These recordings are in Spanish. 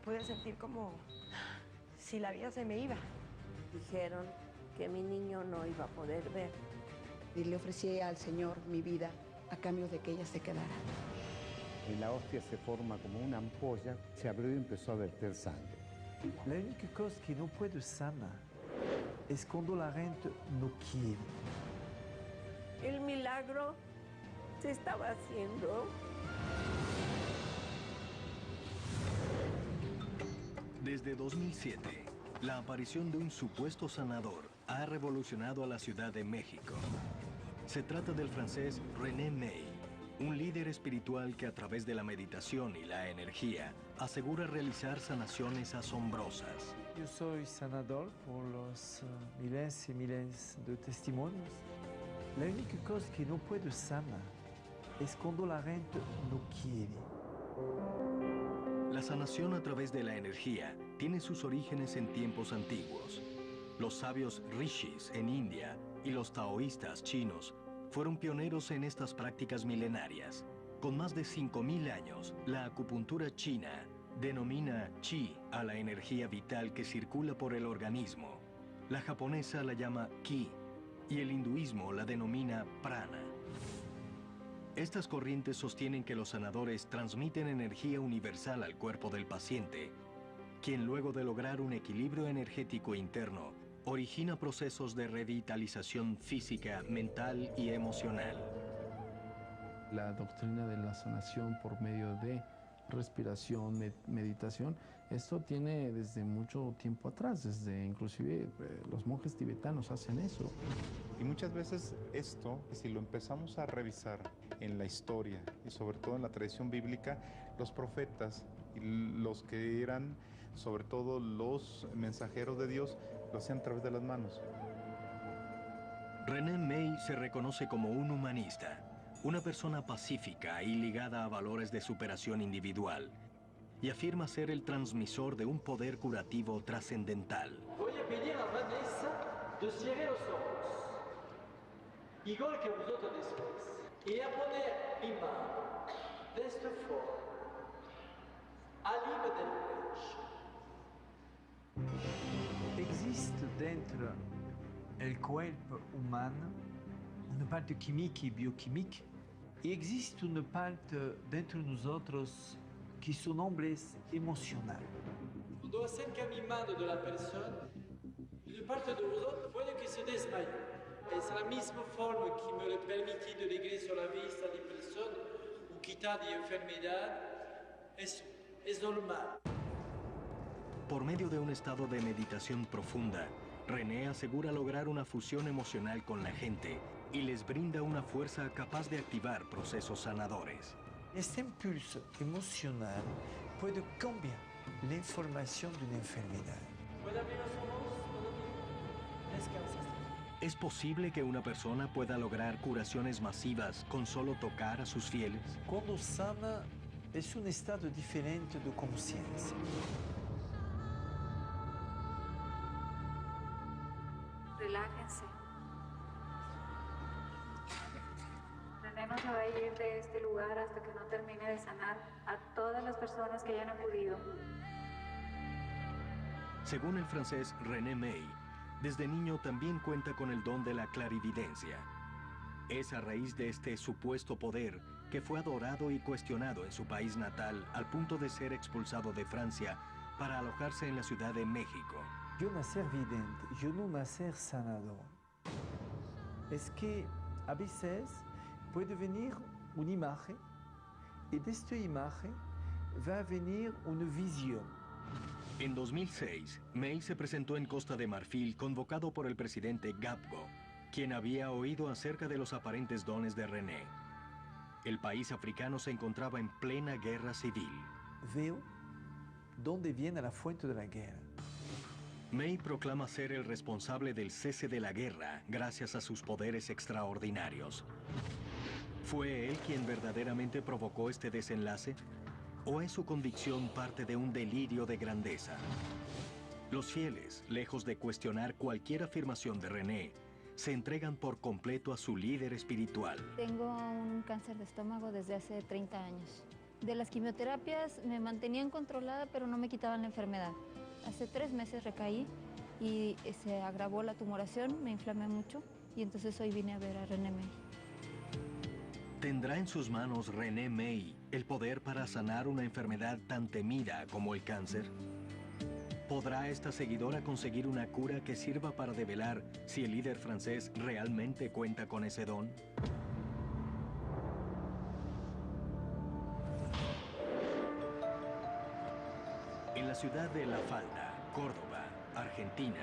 pude sentir como si la vida se me iba. Dijeron que mi niño no iba a poder ver. Y le ofrecí al Señor mi vida a cambio de que ella se quedara. Y la hostia se forma como una ampolla, se abrió y empezó a verter sangre. La única cosa que no puede sanar es cuando la gente no quiere. El milagro se estaba haciendo. Desde 2007, la aparición de un supuesto sanador ha revolucionado a la Ciudad de México. Se trata del francés René May, un líder espiritual que a través de la meditación y la energía asegura realizar sanaciones asombrosas. Yo soy sanador por los miles y miles de testimonios. La única cosa que no puedo sanar es cuando la gente no quiere. La sanación a través de la energía tiene sus orígenes en tiempos antiguos. Los sabios rishis en India y los taoístas chinos fueron pioneros en estas prácticas milenarias. Con más de 5.000 años, la acupuntura china denomina chi a la energía vital que circula por el organismo. La japonesa la llama ki y el hinduismo la denomina prana. Estas corrientes sostienen que los sanadores transmiten energía universal al cuerpo del paciente, quien luego de lograr un equilibrio energético interno, origina procesos de revitalización física, mental y emocional. La doctrina de la sanación por medio de respiración, meditación, esto tiene desde mucho tiempo atrás, desde inclusive los monjes tibetanos hacen eso. Y muchas veces esto, si lo empezamos a revisar en la historia y sobre todo en la tradición bíblica, los profetas y los que eran sobre todo los mensajeros de Dios, lo hacían a través de las manos. René May se reconoce como un humanista, una persona pacífica y ligada a valores de superación individual, y afirma ser el transmisor de un poder curativo trascendental. Voy a pedir a Vanessa de cerrar los ojos, igual que vosotros después, y a poner mi mano de esta forma, arriba del pecho. Existe dentro del cuerpo humano una parte química y bioquímica, y existe una parte dentro de nosotros que su nombre es emocional. Cuando acerca mi mano de la persona, una parte de vosotros puede que se desmaye. Es la misma forma que me le permite de regreso a la vista de persona o quitar de enfermedad. Es normal. Por medio de un estado de meditación profunda, René asegura lograr una fusión emocional con la gente y les brinda una fuerza capaz de activar procesos sanadores. Este impulso emocional puede cambiar la información de una enfermedad. ¿Puede abrir los ojos? Descansa. ¿Es posible que una persona pueda lograr curaciones masivas con solo tocar a sus fieles? Cuando sana, es un estado diferente de conciencia. Relájense. René no se va a ir de este lugar hasta que no termine de sanar a todas las personas que hayan acudido. Según el francés René May, desde niño también cuenta con el don de la clarividencia. Es a raíz de este supuesto poder que fue adorado y cuestionado en su país natal al punto de ser expulsado de Francia para alojarse en la Ciudad de México. Yo nacer vidente, yo no nacer sanador. Es que a veces puede venir una imagen y de esta imagen va a venir una visión. En 2006, May se presentó en Costa de Marfil convocado por el presidente Gbagbo, quien había oído acerca de los aparentes dones de René. El país africano se encontraba en plena guerra civil. Veo dónde viene la fuente de la guerra. May proclama ser el responsable del cese de la guerra gracias a sus poderes extraordinarios. ¿Fue él quien verdaderamente provocó este desenlace? ¿O es su convicción parte de un delirio de grandeza? Los fieles, lejos de cuestionar cualquier afirmación de René, se entregan por completo a su líder espiritual. Tengo un cáncer de estómago desde hace 30 años. De las quimioterapias me mantenían controlada, pero no me quitaban la enfermedad. Hace 3 meses recaí y se agravó la tumoración, me inflamé mucho y entonces hoy vine a ver a René May. ¿Tendrá en sus manos René May el poder para sanar una enfermedad tan temida como el cáncer? ¿Podrá esta seguidora conseguir una cura que sirva para develar si el líder francés realmente cuenta con ese don? En la ciudad de La Falda, Córdoba, Argentina,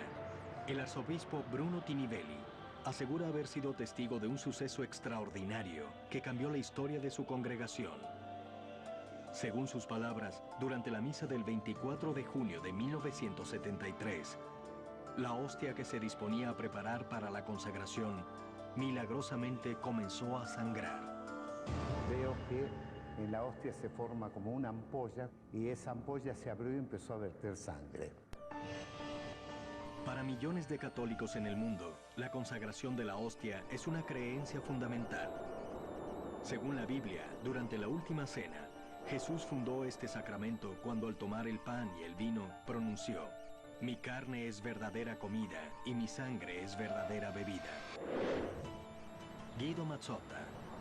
el arzobispo Bruno Tinivelli asegura haber sido testigo de un suceso extraordinario que cambió la historia de su congregación. Según sus palabras, durante la misa del 24 de junio de 1973, la hostia que se disponía a preparar para la consagración milagrosamente comenzó a sangrar. Veo que en la hostia se forma como una ampolla y esa ampolla se abrió y empezó a verter sangre. Para millones de católicos en el mundo, la consagración de la hostia es una creencia fundamental. Según la Biblia, durante la última cena, Jesús fundó este sacramento cuando al tomar el pan y el vino pronunció: "Mi carne es verdadera comida y mi sangre es verdadera bebida". Guido Mazzotta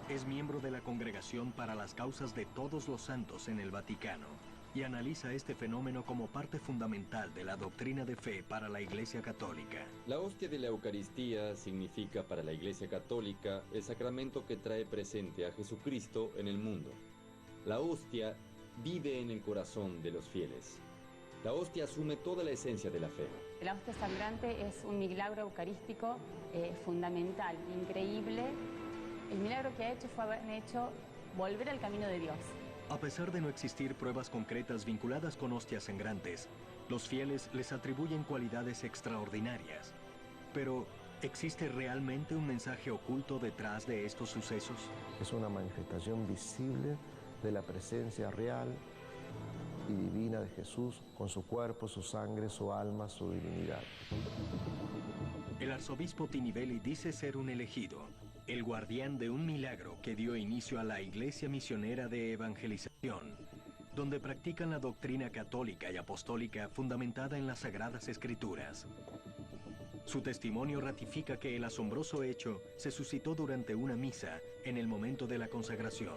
es miembro de la Congregación para las Causas de Todos los Santos en el Vaticano y analiza este fenómeno como parte fundamental de la doctrina de fe para la Iglesia Católica. La hostia de la Eucaristía significa para la Iglesia Católica el sacramento que trae presente a Jesucristo en el mundo. La hostia vive en el corazón de los fieles. La hostia asume toda la esencia de la fe. La hostia sangrante es un milagro eucarístico fundamental, increíble. El milagro que ha hecho fue haber hecho volver al camino de Dios. A pesar de no existir pruebas concretas vinculadas con hostias sangrantes, los fieles les atribuyen cualidades extraordinarias. Pero, ¿existe realmente un mensaje oculto detrás de estos sucesos? Es una manifestación visible de la presencia real y divina de Jesús con su cuerpo, su sangre, su alma, su divinidad. El arzobispo Tinivelli dice ser un elegido, el guardián de un milagro que dio inicio a la Iglesia Misionera de Evangelización, donde practican la doctrina católica y apostólica fundamentada en las Sagradas Escrituras. Su testimonio ratifica que el asombroso hecho se suscitó durante una misa en el momento de la consagración.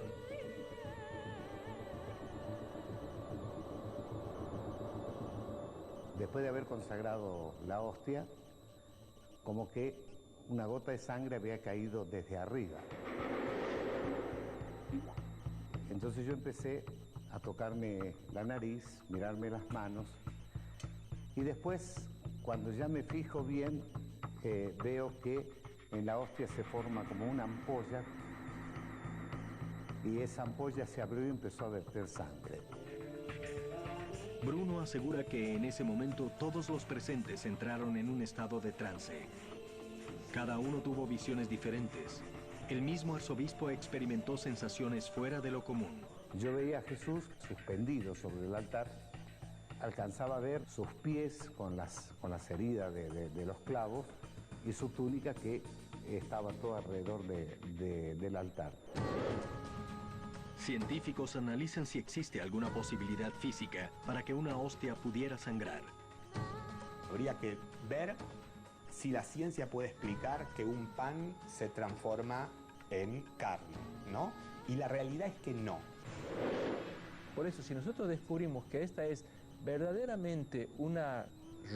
Después de haber consagrado la hostia, como que una gota de sangre había caído desde arriba. Entonces yo empecé a tocarme la nariz, mirarme las manos, y después, cuando ya me fijo bien, veo que en la hostia se forma como una ampolla, y esa ampolla se abrió y empezó a verter sangre. Bruno asegura que en ese momento todos los presentes entraron en un estado de trance. Cada uno tuvo visiones diferentes. El mismo arzobispo experimentó sensaciones fuera de lo común. Yo veía a Jesús suspendido sobre el altar, alcanzaba a ver sus pies con las heridas de los clavos y su túnica que estaba todo alrededor del altar. Científicos analizan si existe alguna posibilidad física para que una hostia pudiera sangrar. Habría que ver si la ciencia puede explicar que un pan se transforma en carne, ¿no? Y la realidad es que no. Por eso, si nosotros descubrimos que esta es verdaderamente una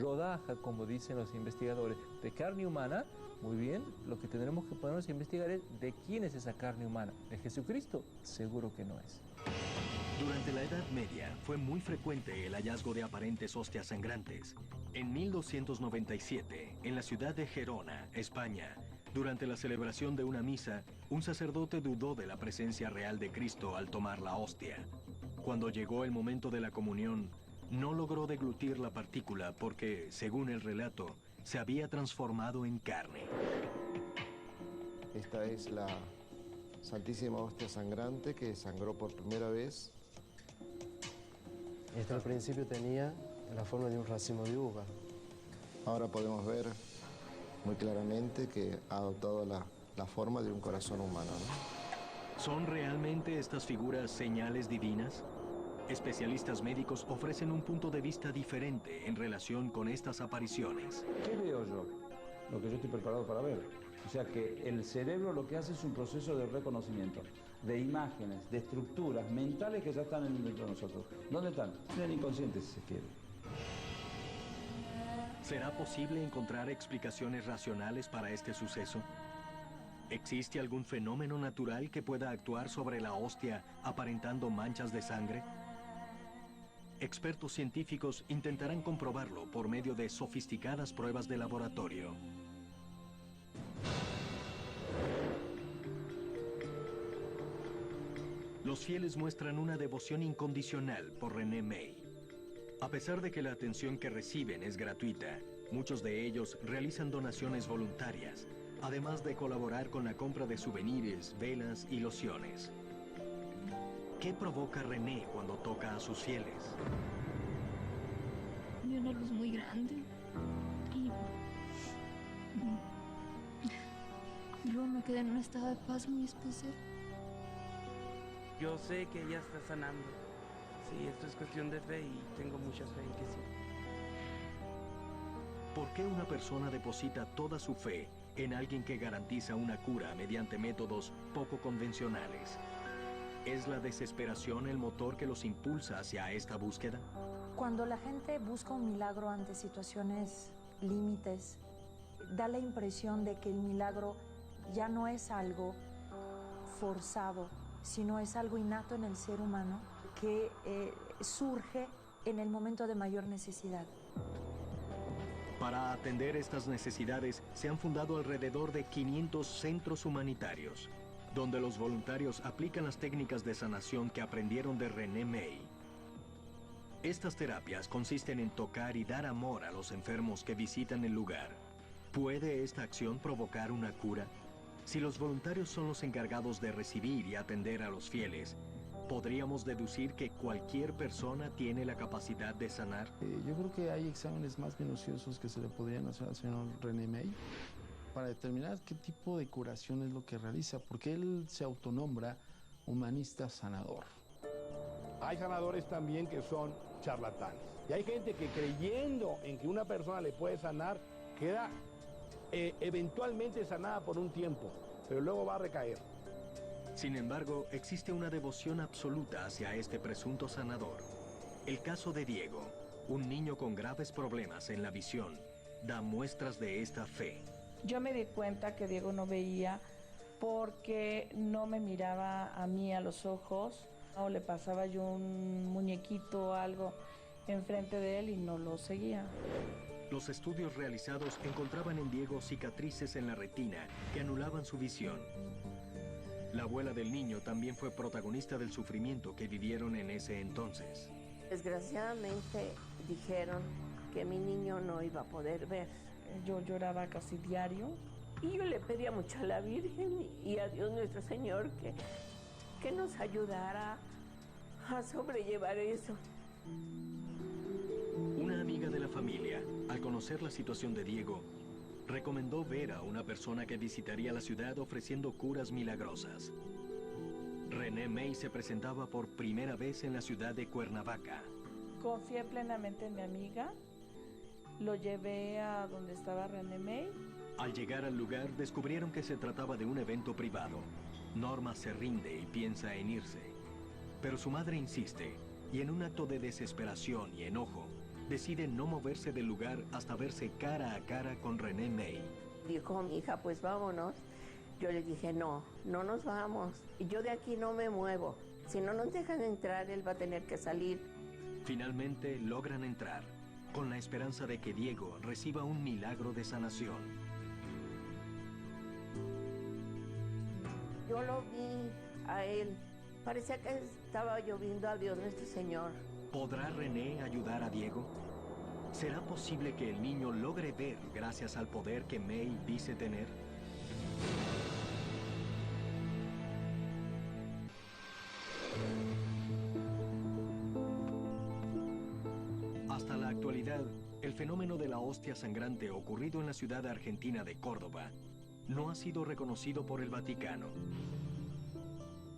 rodaja, como dicen los investigadores, de carne humana, muy bien, lo que tendremos que ponernos a investigar es de quién es esa carne humana. ¿De Jesucristo? Seguro que no es. Durante la Edad Media fue muy frecuente el hallazgo de aparentes hostias sangrantes. En 1297, en la ciudad de Gerona, España, durante la celebración de una misa, un sacerdote dudó de la presencia real de Cristo al tomar la hostia. Cuando llegó el momento de la comunión, no logró deglutir la partícula porque, según el relato, se había transformado en carne. Esta es la Santísima Hostia Sangrante que sangró por primera vez. Esto al principio tenía la forma de un racimo de uva. Ahora podemos ver muy claramente que ha adoptado la forma de un corazón humano, ¿no? ¿Son realmente estas figuras señales divinas? Especialistas médicos ofrecen un punto de vista diferente en relación con estas apariciones. ¿Qué veo yo? Lo que yo estoy preparado para ver. O sea que el cerebro lo que hace es un proceso de reconocimiento de imágenes, de estructuras mentales que ya están dentro de nosotros. ¿Dónde están? En el inconsciente, si se quiere. ¿Será posible encontrar explicaciones racionales para este suceso? ¿Existe algún fenómeno natural que pueda actuar sobre la hostia aparentando manchas de sangre? Expertos científicos intentarán comprobarlo por medio de sofisticadas pruebas de laboratorio. Los fieles muestran una devoción incondicional por René May. A pesar de que la atención que reciben es gratuita, muchos de ellos realizan donaciones voluntarias, además de colaborar con la compra de souvenirs, velas y lociones. ¿Qué provoca René cuando toca a sus fieles? Vi una luz muy grande y luego me quedé en un estado de paz muy especial. Yo sé que ella está sanando. Sí, esto es cuestión de fe y tengo mucha fe en que sí. ¿Por qué una persona deposita toda su fe en alguien que garantiza una cura mediante métodos poco convencionales? ¿Es la desesperación el motor que los impulsa hacia esta búsqueda? Cuando la gente busca un milagro ante situaciones límites, da la impresión de que el milagro ya no es algo forzado, sino es algo innato en el ser humano que surge en el momento de mayor necesidad. Para atender estas necesidades se han fundado alrededor de 500 centros humanitarios, donde los voluntarios aplican las técnicas de sanación que aprendieron de René May. Estas terapias consisten en tocar y dar amor a los enfermos que visitan el lugar. ¿Puede esta acción provocar una cura? Si los voluntarios son los encargados de recibir y atender a los fieles, ¿podríamos deducir que cualquier persona tiene la capacidad de sanar? Yo creo que hay exámenes más minuciosos que se le podrían hacer al señor René May para determinar qué tipo de curación es lo que realiza, porque él se autonombra humanista sanador. Hay sanadores también que son charlatanes. Y hay gente que creyendo en que una persona le puede sanar, queda eventualmente sanada por un tiempo, pero luego va a recaer. Sin embargo, existe una devoción absoluta hacia este presunto sanador. El caso de Diego, un niño con graves problemas en la visión, da muestras de esta fe. Yo me di cuenta que Diego no veía porque no me miraba a mí a los ojos, o le pasaba yo un muñequito o algo enfrente de él y no lo seguía. Los estudios realizados encontraban en Diego cicatrices en la retina que anulaban su visión. La abuela del niño también fue protagonista del sufrimiento que vivieron en ese entonces. Desgraciadamente dijeron que mi niño no iba a poder ver. Yo lloraba casi diario. Y yo le pedía mucho a la Virgen y a Dios nuestro Señor que nos ayudara a sobrellevar eso. Una amiga de la familia, al conocer la situación de Diego, recomendó ver a una persona que visitaría la ciudad ofreciendo curas milagrosas. René May se presentaba por primera vez en la ciudad de Cuernavaca. Confié plenamente en mi amiga, lo llevé a donde estaba René May. Al llegar al lugar, descubrieron que se trataba de un evento privado. Norma se rinde y piensa en irse, pero su madre insiste, y en un acto de desesperación y enojo, decide no moverse del lugar hasta verse cara a cara con René May. Dijo mi hija, pues vámonos. Yo le dije, no, no nos vamos. Y yo de aquí no me muevo. Si no nos dejan entrar, él va a tener que salir. Finalmente logran entrar, con la esperanza de que Diego reciba un milagro de sanación. Yo lo vi a él. Parecía que estaba lloviendo a Dios nuestro Señor. ¿Podrá René ayudar a Diego? ¿Será posible que el niño logre ver gracias al poder que May dice tener? Hasta la actualidad, el fenómeno de la hostia sangrante ocurrido en la ciudad argentina de Córdoba no ha sido reconocido por el Vaticano.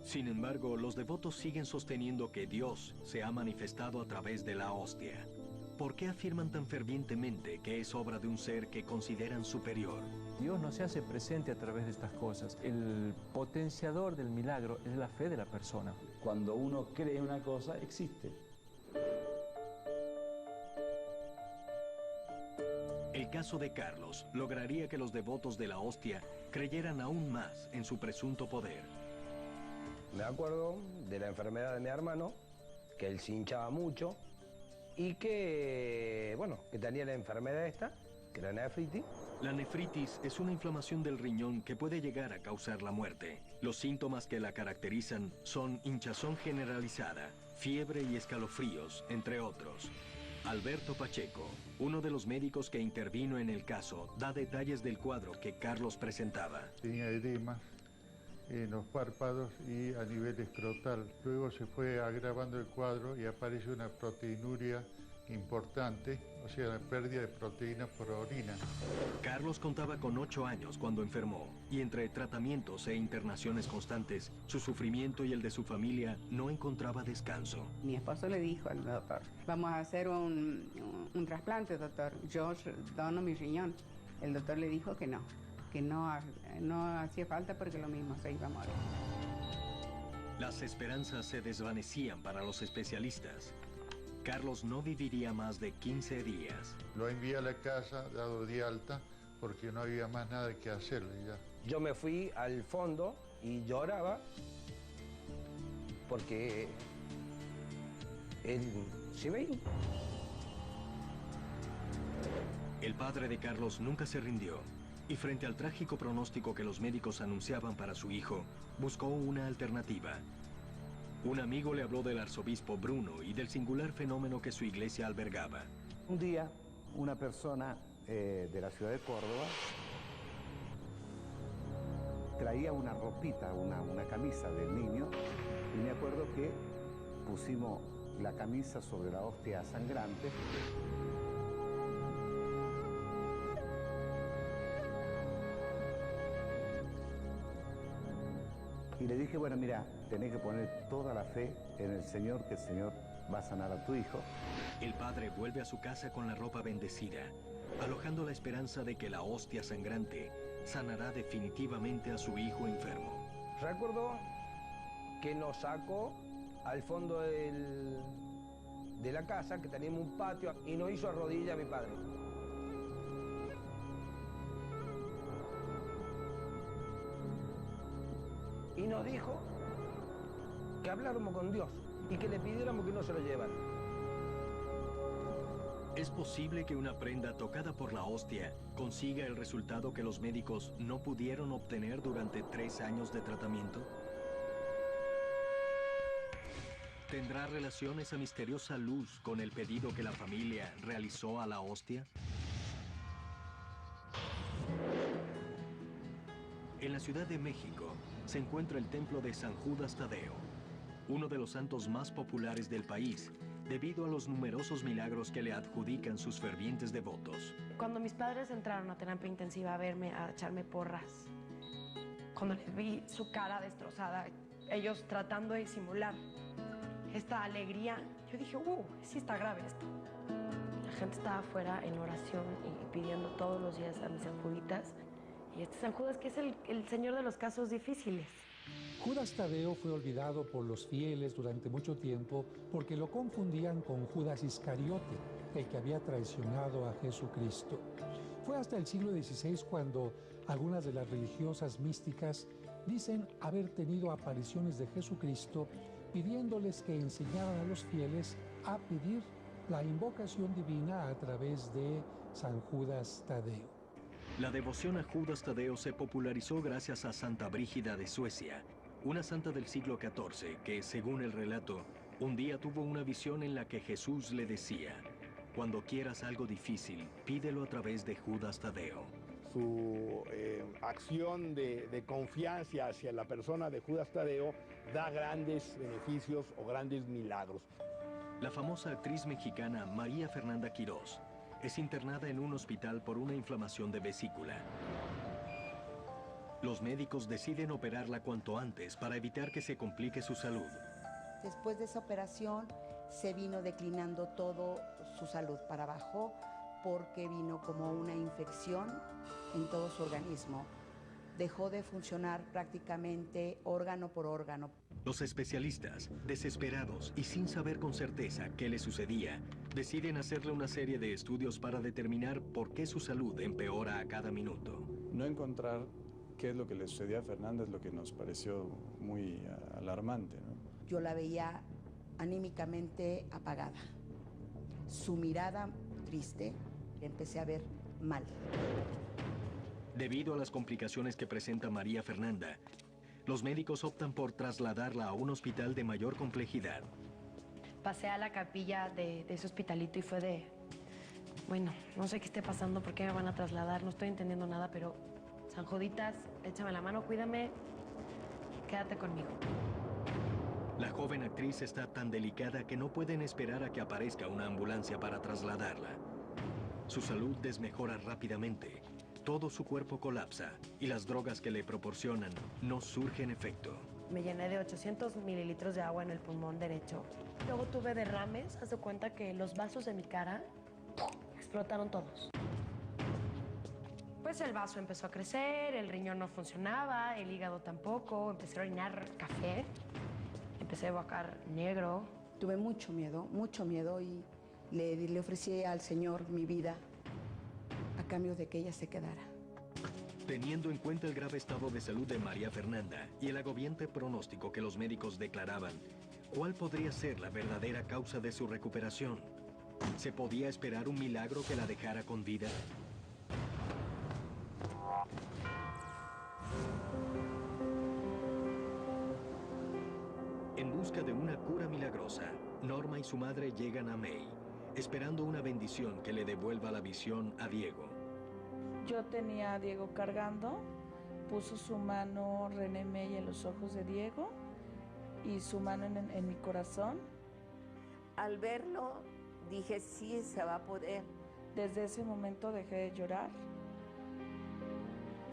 Sin embargo, los devotos siguen sosteniendo que Dios se ha manifestado a través de la hostia. ¿Por qué afirman tan fervientemente que es obra de un ser que consideran superior? Dios no se hace presente a través de estas cosas. El potenciador del milagro es la fe de la persona. Cuando uno cree una cosa, existe. El caso de Carlos lograría que los devotos de la hostia creyeran aún más en su presunto poder. Me acuerdo de la enfermedad de mi hermano, que él se hinchaba mucho y que, bueno, que tenía la enfermedad esta, que era nefritis. La nefritis es una inflamación del riñón que puede llegar a causar la muerte. Los síntomas que la caracterizan son hinchazón generalizada, fiebre y escalofríos, entre otros. Alberto Pacheco, uno de los médicos que intervino en el caso, da detalles del cuadro que Carlos presentaba. Tenía edema en los párpados y a nivel escrotal. Luego se fue agravando el cuadro y aparece una proteinuria importante, o sea, la pérdida de proteínas por orina. Carlos contaba con 8 años cuando enfermó, y entre tratamientos e internaciones constantes, su sufrimiento y el de su familia no encontraba descanso. Mi esposo le dijo al doctor, vamos a hacer un trasplante, doctor, yo dono mi riñón. El doctor le dijo que no hacía falta porque lo mismo se iba a morir. Las esperanzas se desvanecían para los especialistas. Carlos no viviría más de 15 días. Lo envié a la casa, dado de alta, porque no había más nada que hacerle ya. Yo me fui al fondo y lloraba porque él se veía. El padre de Carlos nunca se rindió y frente al trágico pronóstico que los médicos anunciaban para su hijo, buscó una alternativa. Un amigo le habló del arzobispo Bruno y del singular fenómeno que su iglesia albergaba. Un día, una persona de la ciudad de Córdoba traía una ropita, una camisa del niño, y me acuerdo que pusimos la camisa sobre la hostia sangrante. Y le dije, bueno, mira, tenés que poner toda la fe en el Señor, que el Señor va a sanar a tu hijo. El padre vuelve a su casa con la ropa bendecida, alojando la esperanza de que la hostia sangrante sanará definitivamente a su hijo enfermo. Recuerdo que nos sacó al fondo de la casa, que teníamos un patio, y nos hizo arrodillar a mi padre. Y nos dijo que habláramos con Dios y que le pidiéramos que no se lo llevan. ¿Es posible que una prenda tocada por la hostia consiga el resultado que los médicos no pudieron obtener durante 3 años de tratamiento? ¿Tendrá relación esa misteriosa luz con el pedido que la familia realizó a la hostia? En la Ciudad de México se encuentra el templo de San Judas Tadeo, uno de los santos más populares del país, debido a los numerosos milagros que le adjudican sus fervientes devotos. Cuando mis padres entraron a terapia intensiva a verme, a echarme porras, cuando les vi su cara destrozada, ellos tratando de disimular esta alegría, yo dije, sí está grave esto. La gente estaba afuera en oración y pidiendo todos los días a mis San Juditas, y este San Judas que es el señor de los casos difíciles. Judas Tadeo fue olvidado por los fieles durante mucho tiempo porque lo confundían con Judas Iscariote, el que había traicionado a Jesucristo. Fue hasta el siglo XVI cuando algunas de las religiosas místicas dicen haber tenido apariciones de Jesucristo pidiéndoles que enseñaran a los fieles a pedir la invocación divina a través de San Judas Tadeo. La devoción a Judas Tadeo se popularizó gracias a Santa Brígida de Suecia, una santa del siglo XIV que, según el relato, un día tuvo una visión en la que Jesús le decía: cuando quieras algo difícil, pídelo a través de Judas Tadeo. Su acción de confianza hacia la persona de Judas Tadeo da grandes beneficios o grandes milagros. La famosa actriz mexicana María Fernanda Quirós es internada en un hospital por una inflamación de vesícula. Los médicos deciden operarla cuanto antes para evitar que se complique su salud. Después de esa operación se vino declinando todo su salud para abajo porque vino como una infección en todo su organismo. Dejó de funcionar prácticamente órgano por órgano. Los especialistas, desesperados y sin saber con certeza qué le sucedía, deciden hacerle una serie de estudios para determinar por qué su salud empeora a cada minuto. No encontrar qué es lo que le sucedía a Fernanda es lo que nos pareció muy alarmante, ¿no? Yo la veía anímicamente apagada. Su mirada triste, empecé a ver mal. Debido a las complicaciones que presenta María Fernanda, los médicos optan por trasladarla a un hospital de mayor complejidad. Pasé a la capilla de ese hospitalito y fue de... Bueno, no sé qué esté pasando, por qué me van a trasladar, no estoy entendiendo nada, pero... San Juditas, échame la mano, cuídame, quédate conmigo. La joven actriz está tan delicada que no pueden esperar a que aparezca una ambulancia para trasladarla. Su salud desmejora rápidamente. Todo su cuerpo colapsa y las drogas que le proporcionan no surgen efecto. Me llené de 800 mililitros de agua en el pulmón derecho. Luego tuve derrames, haz de cuenta que los vasos de mi cara explotaron todos. Pues el vaso empezó a crecer, el riñón no funcionaba, el hígado tampoco, empecé a orinar café, empecé a evacuar negro. Tuve mucho miedo y le ofrecí al Señor mi vida a cambio de que ella se quedara. Teniendo en cuenta el grave estado de salud de María Fernanda y el agobiante pronóstico que los médicos declaraban, ¿cuál podría ser la verdadera causa de su recuperación? ¿Se podía esperar un milagro que la dejara con vida? En busca de una cura milagrosa, Norma y su madre llegan a May, esperando una bendición que le devuelva la visión a Diego. Yo tenía a Diego cargando, puso su mano René May en los ojos de Diego y su mano en mi corazón. Al verlo, dije, sí, se va a poder. Desde ese momento dejé de llorar.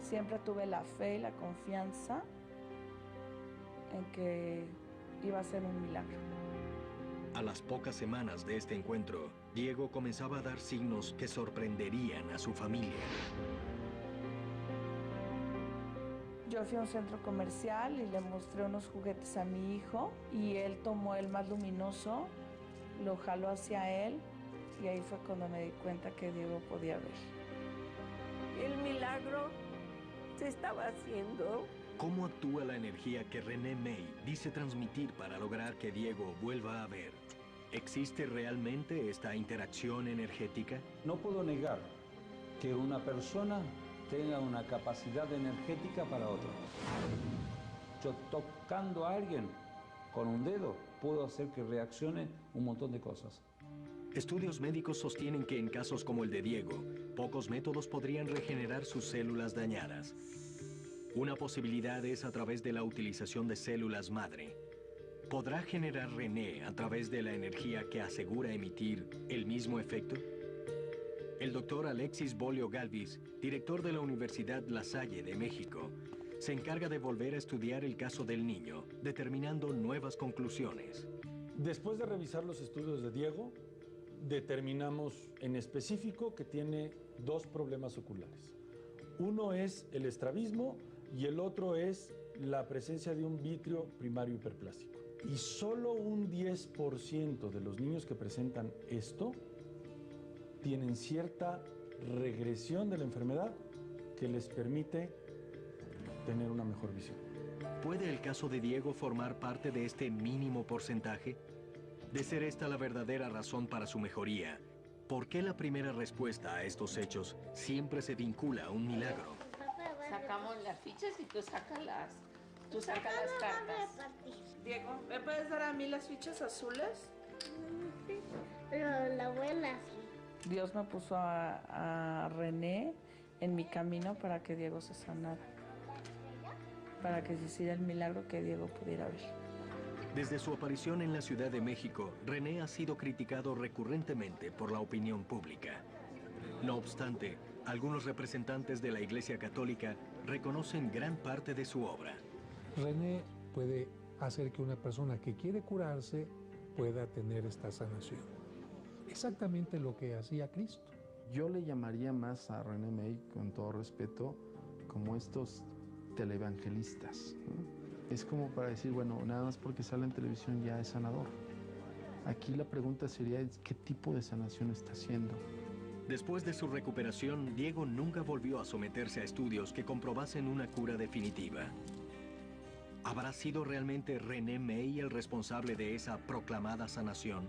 Siempre tuve la fe y la confianza en que iba a ser un milagro. A las pocas semanas de este encuentro, Diego comenzaba a dar signos que sorprenderían a su familia. Yo fui a un centro comercial y le mostré unos juguetes a mi hijo y él tomó el más luminoso, lo jaló hacia él y ahí fue cuando me di cuenta que Diego podía ver. El milagro se estaba haciendo. ¿Cómo actúa la energía que René May dice transmitir para lograr que Diego vuelva a ver? ¿Existe realmente esta interacción energética? No puedo negar que una persona tenga una capacidad energética para otra. Yo tocando a alguien con un dedo puedo hacer que reaccione un montón de cosas. Estudios médicos sostienen que en casos como el de Diego, pocos métodos podrían regenerar sus células dañadas. Una posibilidad es a través de la utilización de células madre. ¿Podrá generar René a través de la energía que asegura emitir el mismo efecto? El doctor Alexis Bolio Galvis, director de la Universidad La Salle de México, se encarga de volver a estudiar el caso del niño, determinando nuevas conclusiones. Después de revisar los estudios de Diego, determinamos en específico que tiene dos problemas oculares. Uno es el estrabismo y el otro es la presencia de un vitrio primario hiperplásico. Y solo un 10% de los niños que presentan esto tienen cierta regresión de la enfermedad que les permite tener una mejor visión. ¿Puede el caso de Diego formar parte de este mínimo porcentaje? De ser esta la verdadera razón para su mejoría, ¿por qué la primera respuesta a estos hechos siempre se vincula a un milagro? Sacamos las fichas y tú sacas las cartas. Diego, ¿me puedes dar a mí las fichas azules? Sí, pero la buena sí. Dios me puso a René en mi camino para que Diego se sanara, para que se hiciera el milagro que Diego pudiera ver. Desde su aparición en la Ciudad de México, René ha sido criticado recurrentemente por la opinión pública. No obstante, Algunos representantes de la Iglesia Católica reconocen gran parte de su obra. René puede hacer que una persona que quiere curarse pueda tener esta sanación. Exactamente lo que hacía Cristo. Yo le llamaría más a René May, con todo respeto, como estos televangelistas, ¿no? Es como para decir, bueno, nada más porque sale en televisión ya es sanador. Aquí la pregunta sería, ¿qué tipo de sanación está haciendo? Después de su recuperación, Diego nunca volvió a someterse a estudios que comprobasen una cura definitiva. ¿Habrá sido realmente René May el responsable de esa proclamada sanación?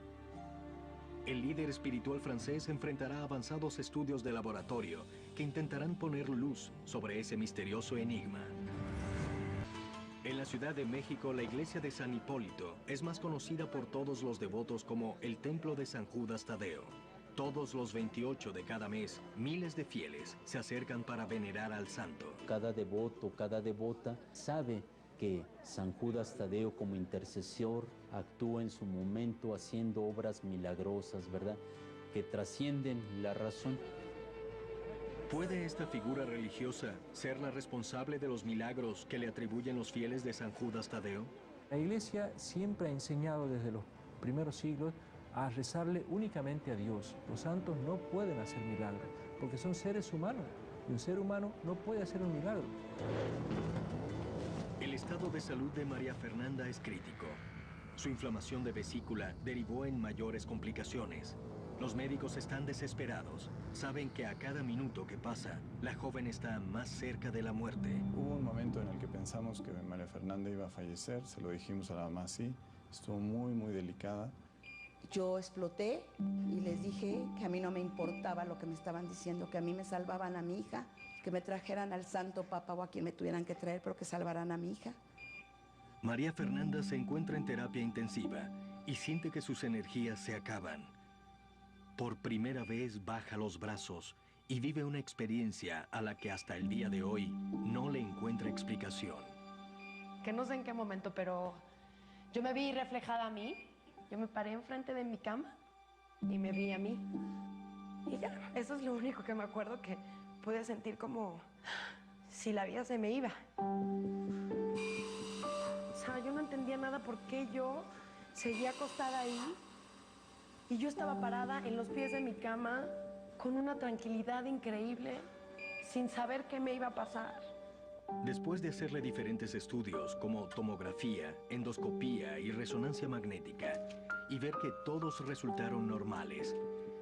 El líder espiritual francés enfrentará avanzados estudios de laboratorio que intentarán poner luz sobre ese misterioso enigma. En la Ciudad de México, la iglesia de San Hipólito es más conocida por todos los devotos como el Templo de San Judas Tadeo. Todos los 28 de cada mes, miles de fieles se acercan para venerar al santo. Cada devoto, cada devota sabe que San Judas Tadeo como intercesor actúa en su momento haciendo obras milagrosas, ¿verdad? Que trascienden la razón. ¿Puede esta figura religiosa ser la responsable de los milagros que le atribuyen los fieles de San Judas Tadeo? La Iglesia siempre ha enseñado desde los primeros siglos a rezarle únicamente a Dios. Los santos no pueden hacer milagros, porque son seres humanos, y un ser humano no puede hacer un milagro. El estado de salud de María Fernanda es crítico. Su inflamación de vesícula derivó en mayores complicaciones. Los médicos están desesperados. Saben que a cada minuto que pasa, la joven está más cerca de la muerte. Hubo un momento en el que pensamos que María Fernanda iba a fallecer, se lo dijimos a la mamá así, estuvo muy, muy delicada. Yo exploté y les dije que a mí no me importaba lo que me estaban diciendo, que a mí me salvaban a mi hija, que me trajeran al Santo Papa o a quien me tuvieran que traer, pero que salvaran a mi hija. María Fernanda se encuentra en terapia intensiva y siente que sus energías se acaban. Por primera vez baja los brazos y vive una experiencia a la que hasta el día de hoy no le encuentra explicación. Que no sé en qué momento, pero yo me vi reflejada a mí. Yo me paré enfrente de mi cama y me vi a mí. Y ya, eso es lo único que me acuerdo, que pude sentir como si la vida se me iba. O sea, yo no entendía nada por qué yo seguía acostada ahí y yo estaba parada en los pies de mi cama con una tranquilidad increíble, sin saber qué me iba a pasar. Después de hacerle diferentes estudios como tomografía, endoscopía y resonancia magnética, y ver que todos resultaron normales,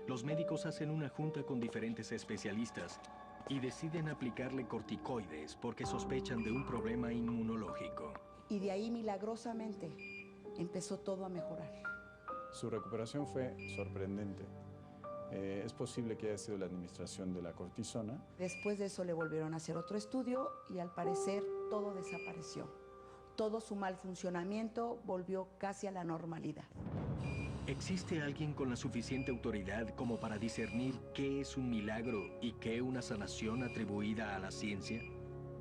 los médicos hacen una junta con diferentes especialistas y deciden aplicarle corticoides porque sospechan de un problema inmunológico. Y de ahí, milagrosamente, empezó todo a mejorar. Su recuperación fue sorprendente. Es posible que haya sido la administración de la cortisona. Después de eso le volvieron a hacer otro estudio y al parecer todo desapareció. Todo su mal funcionamiento volvió casi a la normalidad. ¿Existe alguien con la suficiente autoridad como para discernir qué es un milagro y qué una sanación atribuida a la ciencia?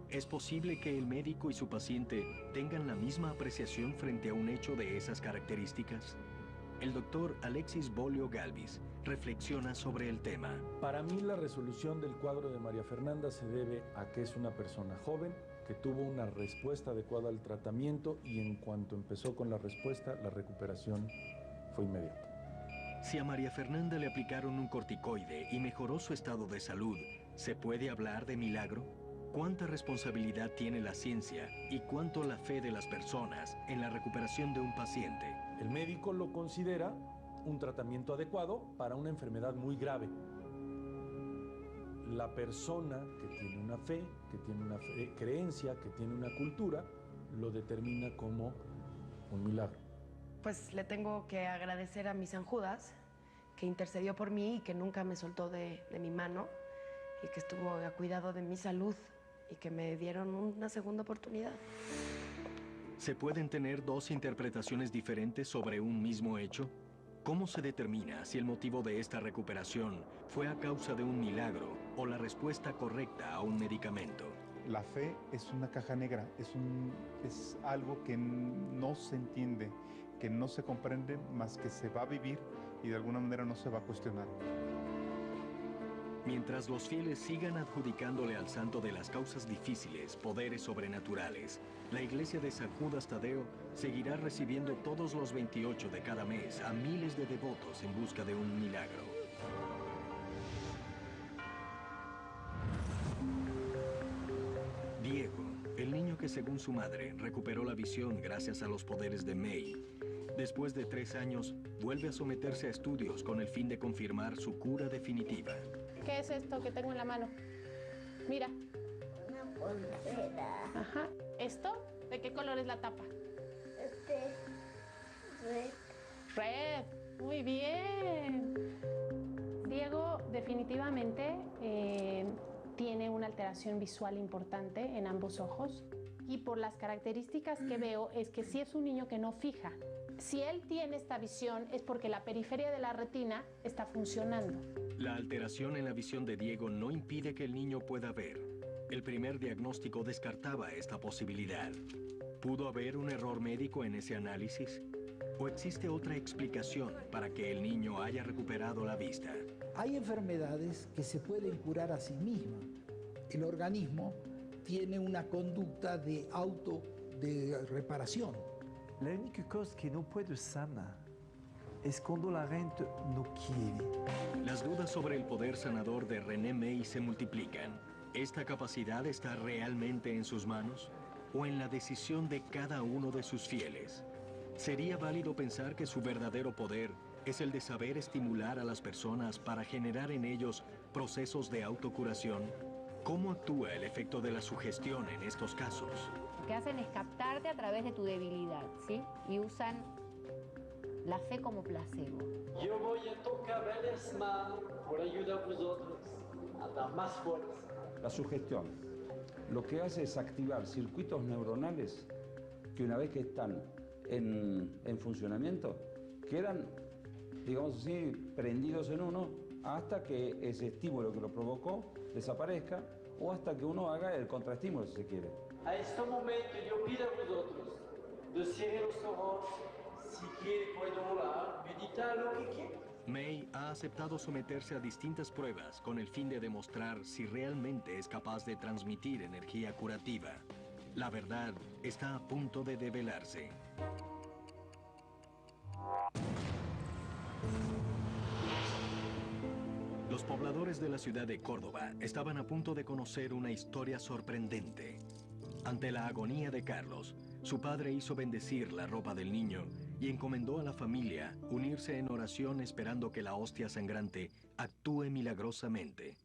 ¿Es posible que el médico y su paciente tengan la misma apreciación frente a un hecho de esas características? El doctor Alexis Bolio Galvis reflexiona sobre el tema. Para mí la resolución del cuadro de María Fernanda se debe a que es una persona joven, que tuvo una respuesta adecuada al tratamiento y en cuanto empezó con la respuesta, la recuperación fue inmediata. Si a María Fernanda le aplicaron un corticoide y mejoró su estado de salud, ¿se puede hablar de milagro? ¿Cuánta responsabilidad tiene la ciencia y cuánto la fe de las personas en la recuperación de un paciente? El médico lo considera un tratamiento adecuado para una enfermedad muy grave. La persona que tiene una fe, que tiene una creencia, que tiene una cultura, lo determina como un milagro. Pues le tengo que agradecer a mi San Judas, que intercedió por mí y que nunca me soltó de mi mano y que estuvo a cuidado de mi salud y que me dieron una segunda oportunidad. ¿Se pueden tener dos interpretaciones diferentes sobre un mismo hecho? ¿Cómo se determina si el motivo de esta recuperación fue a causa de un milagro o la respuesta correcta a un medicamento? La fe es una caja negra, es algo que no se entiende, que no se comprende, más que se va a vivir y de alguna manera no se va a cuestionar. Mientras los fieles sigan adjudicándole al santo de las causas difíciles poderes sobrenaturales, la iglesia de San Judas Tadeo seguirá recibiendo todos los 28 de cada mes a miles de devotos en busca de un milagro. Diego, el niño que según su madre recuperó la visión gracias a los poderes de May, después de 3 años vuelve a someterse a estudios con el fin de confirmar su cura definitiva. ¿Qué es esto que tengo en la mano? Mira. Una pulsera. Ajá. ¿Esto? ¿De qué color es la tapa? Red. Red. Muy bien. Diego definitivamente tiene una alteración visual importante en ambos ojos. Y por las características que veo es que sí es un niño que no fija. Si él tiene esta visión es porque la periferia de la retina está funcionando. La alteración en la visión de Diego no impide que el niño pueda ver. El primer diagnóstico descartaba esta posibilidad. ¿Pudo haber un error médico en ese análisis? ¿O existe otra explicación para que el niño haya recuperado la vista? Hay enfermedades que se pueden curar a sí mismas. El organismo tiene una conducta de reparación. La única cosa que no puede sanar es cuando la gente no quiere. Las dudas sobre el poder sanador de René May se multiplican. ¿Esta capacidad está realmente en sus manos o en la decisión de cada uno de sus fieles? ¿Sería válido pensar que su verdadero poder es el de saber estimular a las personas para generar en ellos procesos de autocuración? ¿Cómo actúa el efecto de la sugestión en estos casos? Lo que hacen es captarte a través de tu debilidad, ¿sí? Y usan la fe como placebo. Yo voy a tocar las manos por ayudar a vosotros a dar más fuerza. La sugestión lo que hace es activar circuitos neuronales que una vez que están en funcionamiento quedan, digamos así, prendidos en uno hasta que ese estímulo que lo provocó desaparezca o hasta que uno haga el contraestímulo, si se quiere. A este momento yo pido a vosotros de cerrar los ojos. Si quiere puedo orar, meditar lo que quiera. May ha aceptado someterse a distintas pruebas con el fin de demostrar si realmente es capaz de transmitir energía curativa. La verdad está a punto de develarse. Los pobladores de la ciudad de Córdoba estaban a punto de conocer una historia sorprendente. Ante la agonía de Carlos, su padre hizo bendecir la ropa del niño y encomendó a la familia unirse en oración esperando que la hostia sangrante actúe milagrosamente.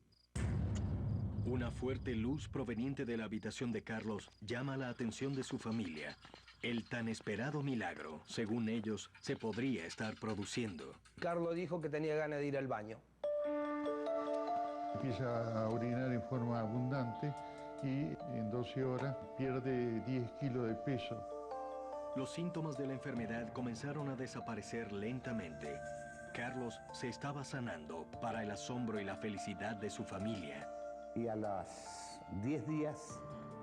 Una fuerte luz proveniente de la habitación de Carlos llama la atención de su familia. El tan esperado milagro, según ellos, se podría estar produciendo. Carlos dijo que tenía ganas de ir al baño. Empieza a orinar en forma abundante y en 12 horas pierde 10 kilos de peso. Los síntomas de la enfermedad comenzaron a desaparecer lentamente. Carlos se estaba sanando para el asombro y la felicidad de su familia. Y a los 10 días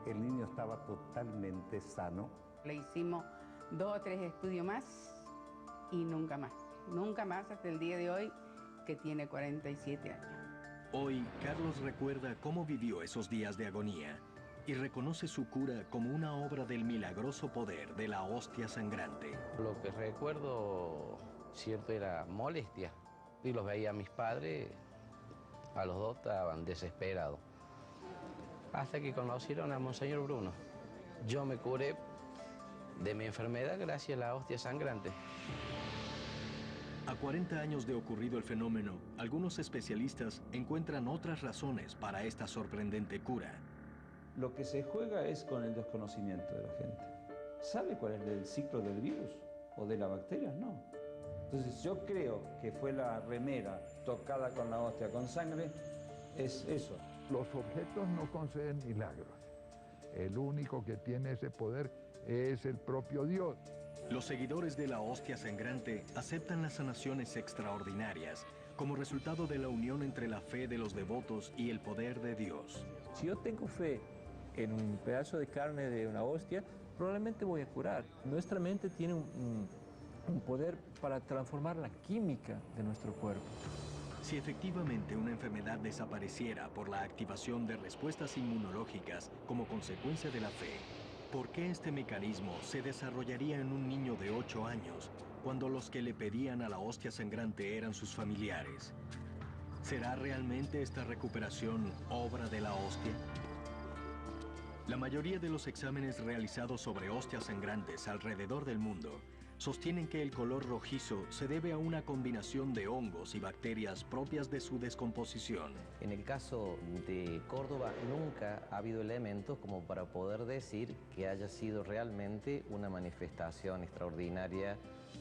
el niño estaba totalmente sano. Le hicimos 2 o 3 estudios más y nunca más. Nunca más hasta el día de hoy, que tiene 47 años. Hoy, Carlos recuerda cómo vivió esos días de agonía y reconoce su cura como una obra del milagroso poder de la hostia sangrante. Lo que recuerdo, cierto, era molestia. Y los veía a mis padres, a los dos estaban desesperados. Hasta que conocieron a Monseñor Bruno. Yo me curé de mi enfermedad gracias a la hostia sangrante. A 40 años de ocurrido el fenómeno, algunos especialistas encuentran otras razones para esta sorprendente cura. Lo que se juega es con el desconocimiento de la gente. ¿Sabe cuál es el ciclo del virus o de la bacteria? No. Entonces yo creo que fue la remera tocada con la hostia con sangre, es eso. Los objetos no conceden milagros. El único que tiene ese poder es el propio Dios. Los seguidores de la hostia sangrante aceptan las sanaciones extraordinarias como resultado de la unión entre la fe de los devotos y el poder de Dios. Si yo tengo fe en un pedazo de carne de una hostia, probablemente voy a curar. Nuestra mente tiene un poder para transformar la química de nuestro cuerpo. Si efectivamente una enfermedad desapareciera por la activación de respuestas inmunológicas como consecuencia de la fe, ¿por qué este mecanismo se desarrollaría en un niño de 8 años cuando los que le pedían a la hostia sangrante eran sus familiares? ¿Será realmente esta recuperación obra de la hostia? La mayoría de los exámenes realizados sobre hostias sangrantes alrededor del mundo sostienen que el color rojizo se debe a una combinación de hongos y bacterias propias de su descomposición. En el caso de Córdoba nunca ha habido elementos como para poder decir que haya sido realmente una manifestación extraordinaria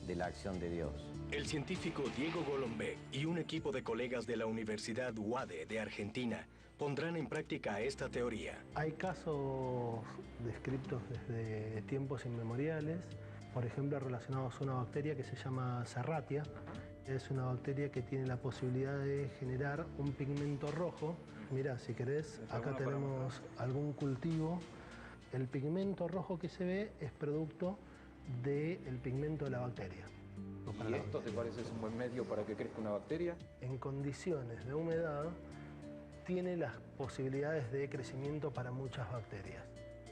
de la acción de Dios. El científico Diego Golombek y un equipo de colegas de la Universidad UADE de Argentina pondrán en práctica esta teoría. Hay casos descritos desde tiempos inmemoriales, por ejemplo relacionados a una bacteria que se llama Serratia. Es una bacteria que tiene la posibilidad de generar un pigmento rojo. Mirá, si querés, acá tenemos algún cultivo. El pigmento rojo que se ve es producto del pigmento de la bacteria. ¿Y esto te parece un buen medio para que crezca una bacteria? En condiciones de humedad tiene las posibilidades de crecimiento para muchas bacterias.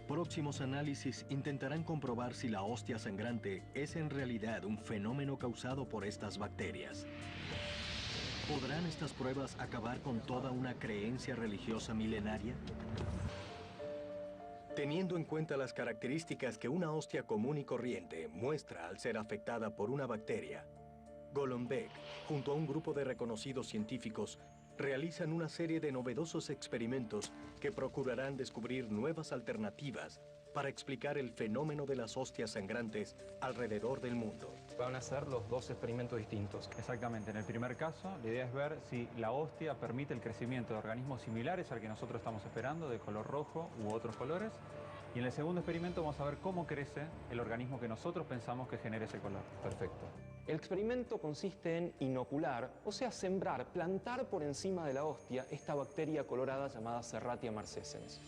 Próximos análisis intentarán comprobar si la hostia sangrante es en realidad un fenómeno causado por estas bacterias. ¿Podrán estas pruebas acabar con toda una creencia religiosa milenaria? Teniendo en cuenta las características que una hostia común y corriente muestra al ser afectada por una bacteria, Golombek, junto a un grupo de reconocidos científicos, realizan una serie de novedosos experimentos que procurarán descubrir nuevas alternativas para explicar el fenómeno de las hostias sangrantes alrededor del mundo. Van a ser los dos experimentos distintos. Exactamente. En el primer caso, la idea es ver si la hostia permite el crecimiento de organismos similares al que nosotros estamos esperando, de color rojo u otros colores. Y en el segundo experimento vamos a ver cómo crece el organismo que nosotros pensamos que genera ese color. Perfecto. El experimento consiste en inocular, o sea, sembrar, plantar por encima de la hostia esta bacteria colorada llamada Serratia marcescens.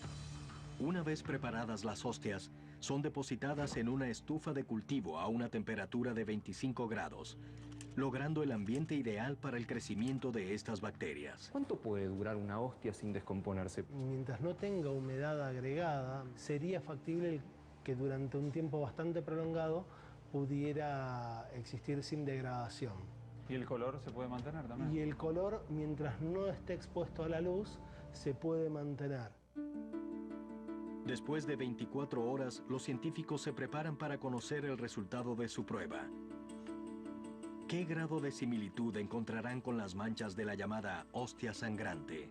Una vez preparadas las hostias, son depositadas en una estufa de cultivo a una temperatura de 25 grados, logrando el ambiente ideal para el crecimiento de estas bacterias. ¿Cuánto puede durar una hostia sin descomponerse? Mientras no tenga humedad agregada, sería factible que durante un tiempo bastante prolongado pudiera existir sin degradación. ¿Y el color se puede mantener también? Y el color, mientras no esté expuesto a la luz, se puede mantener. Después de 24 horas, los científicos se preparan para conocer el resultado de su prueba. ¿Qué grado de similitud encontrarán con las manchas de la llamada hostia sangrante?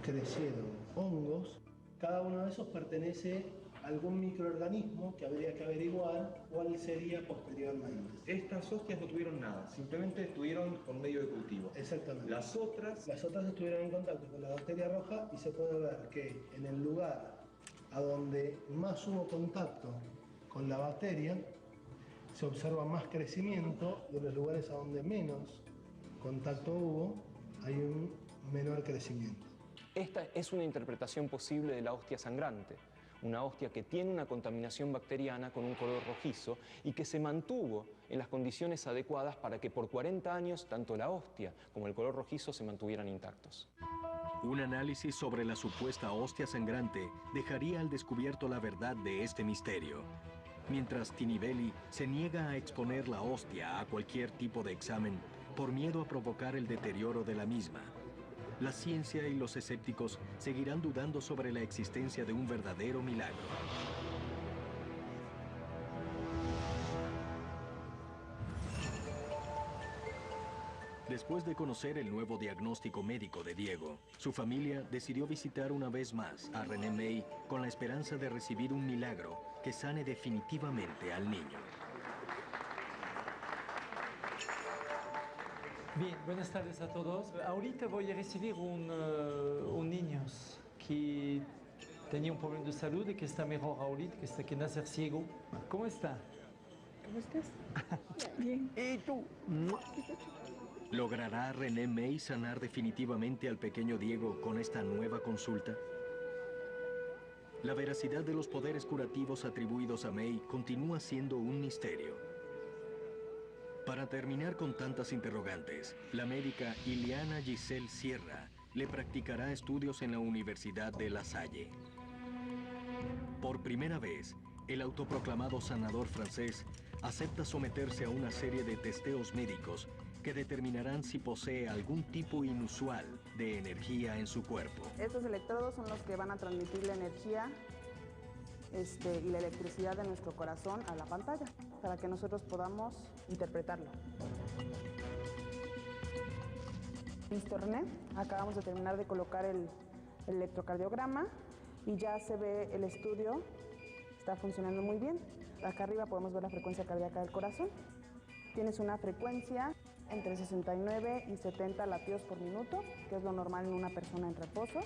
Crecieron hongos, cada uno de esos pertenece a algún microorganismo que habría que averiguar cuál sería posteriormente. Estas hostias no tuvieron nada, simplemente estuvieron con medio de cultivo. Exactamente. Las otras estuvieron en contacto con la bacteria roja y se puede ver que en el lugar a donde más hubo contacto con la bacteria, se observa más crecimiento, y en los lugares a donde menos contacto hubo, hay un menor crecimiento. Esta es una interpretación posible de la hostia sangrante. Una hostia que tiene una contaminación bacteriana con un color rojizo y que se mantuvo en las condiciones adecuadas para que por 40 años tanto la hostia como el color rojizo se mantuvieran intactos. Un análisis sobre la supuesta hostia sangrante dejaría al descubierto la verdad de este misterio. Mientras Tinivelli se niega a exponer la hostia a cualquier tipo de examen por miedo a provocar el deterioro de la misma, la ciencia y los escépticos seguirán dudando sobre la existencia de un verdadero milagro. Después de conocer el nuevo diagnóstico médico de Diego, su familia decidió visitar una vez más a René May con la esperanza de recibir un milagro que sane definitivamente al niño. Bien, buenas tardes a todos. Ahorita voy a recibir un niño que tenía un problema de salud y que está mejor ahorita, que nace ciego. ¿Cómo está? ¿Cómo estás? Bien. ¿Y tú? ¿Logrará René May sanar definitivamente al pequeño Diego con esta nueva consulta? La veracidad de los poderes curativos atribuidos a May continúa siendo un misterio. Para terminar con tantas interrogantes, la médica Ileana Giselle Sierra le practicará estudios en la Universidad de La Salle. Por primera vez, el autoproclamado sanador francés acepta someterse a una serie de testeos médicos que determinarán si posee algún tipo inusual de energía en su cuerpo. Estos electrodos son los que van a transmitir la energía y la electricidad de nuestro corazón a la pantalla, para que nosotros podamos interpretarlo. Listo, René. Acabamos de terminar de colocar el electrocardiograma y ya se ve el estudio. Está funcionando muy bien. Acá arriba podemos ver la frecuencia cardíaca del corazón. Tienes una frecuencia entre 69 y 70 latidos por minuto, que es lo normal en una persona en reposo.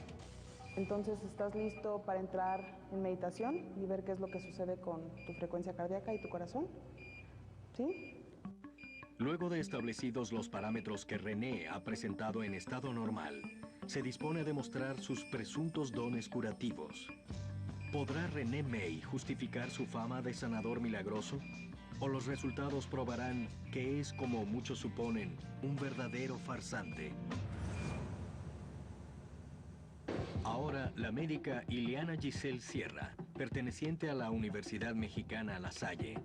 Entonces, ¿estás listo para entrar en meditación y ver qué es lo que sucede con tu frecuencia cardíaca y tu corazón? ¿Sí? Luego de establecidos los parámetros que René ha presentado en estado normal, se dispone a demostrar sus presuntos dones curativos. ¿Podrá René May justificar su fama de sanador milagroso? ¿O los resultados probarán que es, como muchos suponen, un verdadero farsante? Ahora, la médica Ileana Giselle Sierra, perteneciente a la Universidad Mexicana La Salle,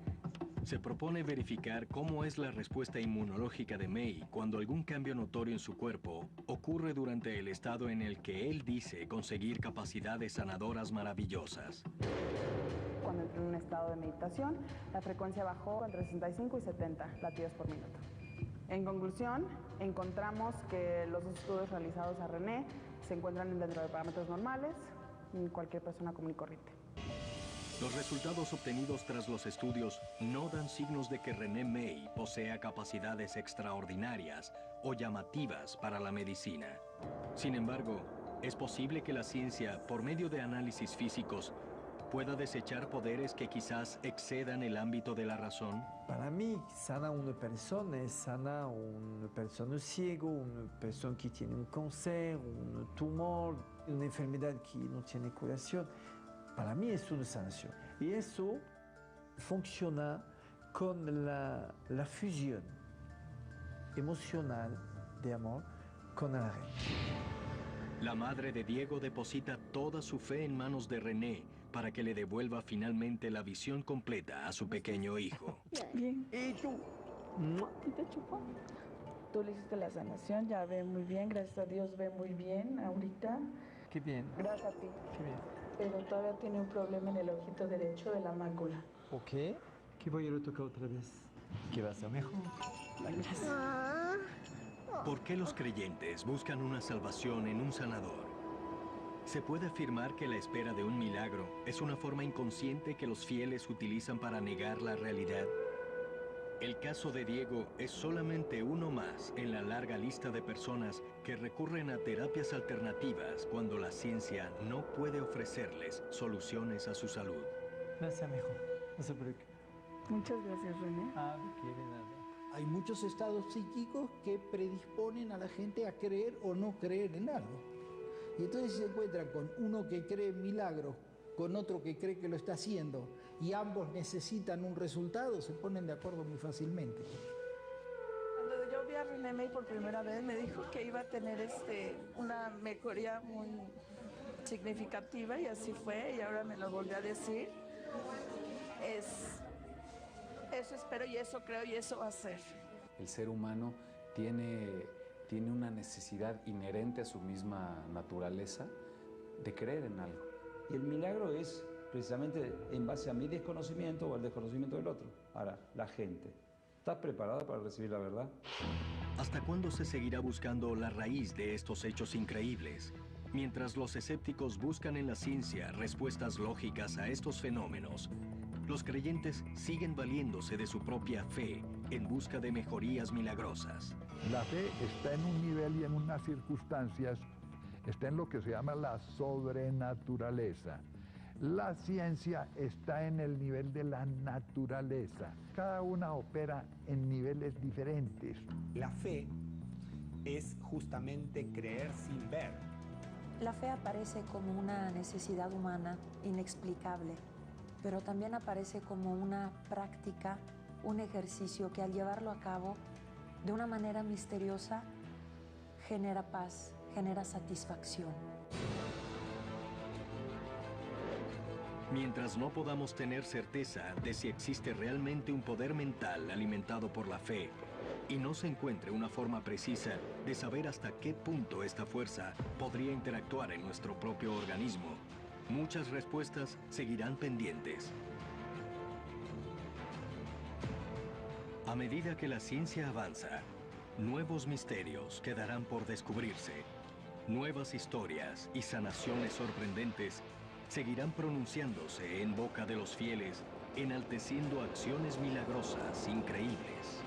se propone verificar cómo es la respuesta inmunológica de May cuando algún cambio notorio en su cuerpo ocurre durante el estado en el que él dice conseguir capacidades sanadoras maravillosas. Cuando entró en un estado de meditación, la frecuencia bajó entre 65 y 70 latidos por minuto. En conclusión, encontramos que los dos estudios realizados a René se encuentran dentro de parámetros normales en cualquier persona común y corriente. Los resultados obtenidos tras los estudios no dan signos de que René May posea capacidades extraordinarias o llamativas para la medicina. Sin embargo, es posible que la ciencia, por medio de análisis físicos, pueda desechar poderes que quizás excedan el ámbito de la razón. Para mí, sana una persona es sana una persona ciega, una persona que tiene un cáncer, un tumor, una enfermedad que no tiene curación. Para mí es una sanación. Y eso funciona con la fusión emocional de amor con la reina. La madre de Diego deposita toda su fe en manos de René para que le devuelva finalmente la visión completa a su pequeño hijo. Bien. ¿Y tú? ¿Y te chupó? Tú le hiciste la sanación, ya ve muy bien, gracias a Dios ve muy bien ahorita. Qué bien. Gracias a ti. Qué bien. Pero todavía tiene un problema en el ojito derecho de la mácula. Ok. Que voy a retocar otra vez. Que va a ser mejor. Gracias. ¿Por qué los creyentes buscan una salvación en un sanador? ¿Se puede afirmar que la espera de un milagro es una forma inconsciente que los fieles utilizan para negar la realidad? El caso de Diego es solamente uno más en la larga lista de personas que recurren a terapias alternativas cuando la ciencia no puede ofrecerles soluciones a su salud. Gracias, mejor. No se preocupe. Muchas gracias, René. Ah, no quiere nada. Hay muchos estados psíquicos que predisponen a la gente a creer o no creer en algo. Y entonces se encuentran con uno que cree en milagros, con otro que cree que lo está haciendo, y ambos necesitan un resultado, se ponen de acuerdo muy fácilmente. Cuando yo vi a René May por primera vez, me dijo que iba a tener una mejoría muy significativa, y así fue, y ahora me lo volvió a decir. Eso espero y eso creo y eso va a ser. El ser humano tiene una necesidad inherente a su misma naturaleza de creer en algo. Y el milagro es precisamente en base a mi desconocimiento o al desconocimiento del otro. Ahora, la gente, ¿estás preparada para recibir la verdad? ¿Hasta cuándo se seguirá buscando la raíz de estos hechos increíbles? Mientras los escépticos buscan en la ciencia respuestas lógicas a estos fenómenos, los creyentes siguen valiéndose de su propia fe en busca de mejorías milagrosas. La fe está en un nivel y en unas circunstancias, está en lo que se llama la sobrenaturaleza. La ciencia está en el nivel de la naturaleza. Cada una opera en niveles diferentes. La fe es justamente creer sin ver. La fe aparece como una necesidad humana inexplicable, pero también aparece como una práctica un ejercicio que al llevarlo a cabo de una manera misteriosa genera paz, genera satisfacción. Mientras no podamos tener certeza de si existe realmente un poder mental alimentado por la fe y no se encuentre una forma precisa de saber hasta qué punto esta fuerza podría interactuar en nuestro propio organismo, muchas respuestas seguirán pendientes. A medida que la ciencia avanza, nuevos misterios quedarán por descubrirse. Nuevas historias y sanaciones sorprendentes seguirán pronunciándose en boca de los fieles, enalteciendo acciones milagrosas increíbles.